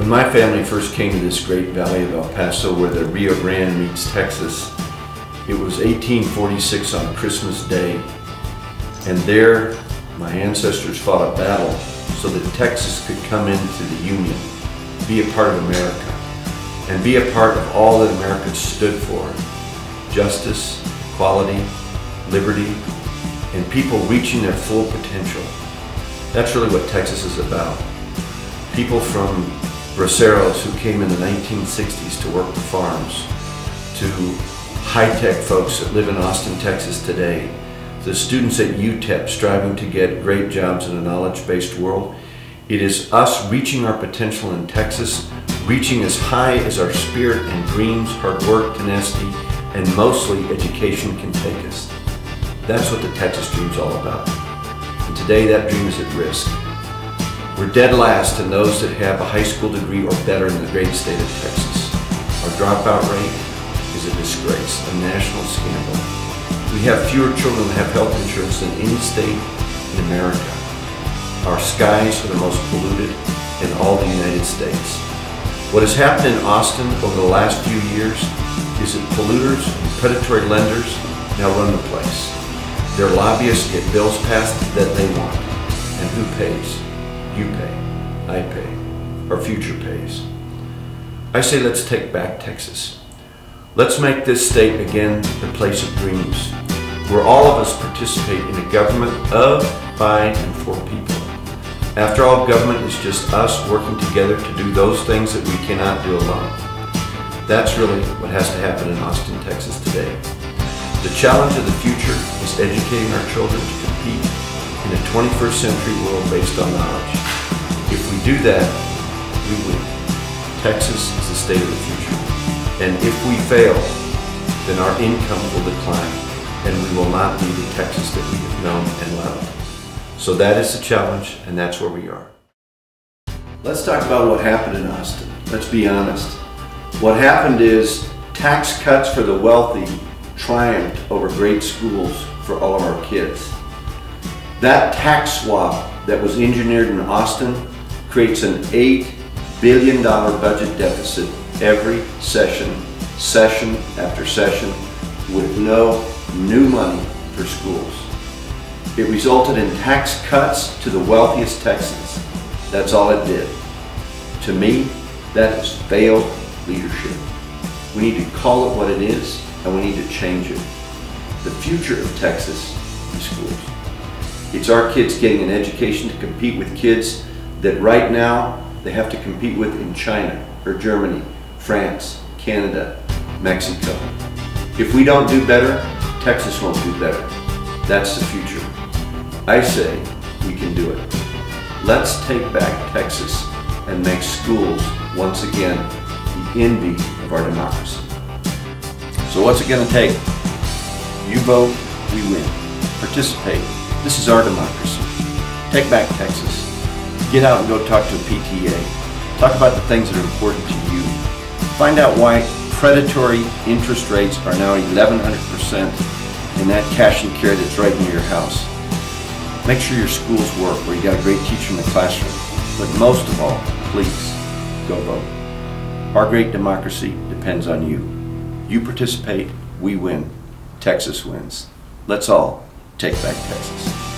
When my family first came to this great valley of El Paso where the Rio Grande meets Texas, it was 1846 on Christmas Day, and there my ancestors fought a battle so that Texas could come into the Union, be a part of America, and be a part of all that America stood for: justice, equality, liberty, and people reaching their full potential. That's really what Texas is about. People from braceros who came in the 1960s to work the farms, to high-tech folks that live in Austin, Texas today, the students at UTEP striving to get great jobs in a knowledge-based world. It is us reaching our potential in Texas, reaching as high as our spirit and dreams, hard work, tenacity, and mostly education can take us. That's what the Texas Dream's all about. And today that dream is at risk. We're dead last in those that have a high school degree or better in the great state of Texas. Our dropout rate is a disgrace, a national scandal. We have fewer children that have health insurance than any state in America. Our skies are the most polluted in all the United States. What has happened in Austin over the last few years is that polluters and predatory lenders now run the place. Their lobbyists get bills passed that they want. And who pays? You pay, I pay, our future pays. I say let's take back Texas. Let's make this state again the place of dreams, where all of us participate in a government of, by, and for people. After all, government is just us working together to do those things that we cannot do alone. That's really what has to happen in Austin, Texas today. The challenge of the future is educating our children to compete in a 21st century world based on knowledge. If we do that, we win. Texas is the state of the future. And if we fail, then our incomes will decline and we will not be the Texas that we have known and loved. So that is the challenge, and that's where we are. Let's talk about what happened in Austin. Let's be honest. What happened is tax cuts for the wealthy triumphed over great schools for all of our kids. That tax swap that was engineered in Austin creates an $8 billion budget deficit every session after session, with no new money for schools. It resulted in tax cuts to the wealthiest Texans. That's all it did. To me, that is failed leadership. We need to call it what it is, and we need to change it. The future of Texas is schools. It's our kids getting an education to compete with kids that right now they have to compete with in China or Germany, France, Canada, Mexico. If we don't do better, Texas won't do better. That's the future. I say we can do it. Let's take back Texas and make schools once again the envy of our democracy. So what's it going to take? You vote, we win. Participate. This is our democracy. Take back Texas. Get out and go talk to a PTA. Talk about the things that are important to you. Find out why predatory interest rates are now 1,100% in that cash and carry that's right near your house. Make sure your schools work, where you got a great teacher in the classroom. But most of all, please, go vote. Our great democracy depends on you. You participate, we win. Texas wins. Let's all take back Texas.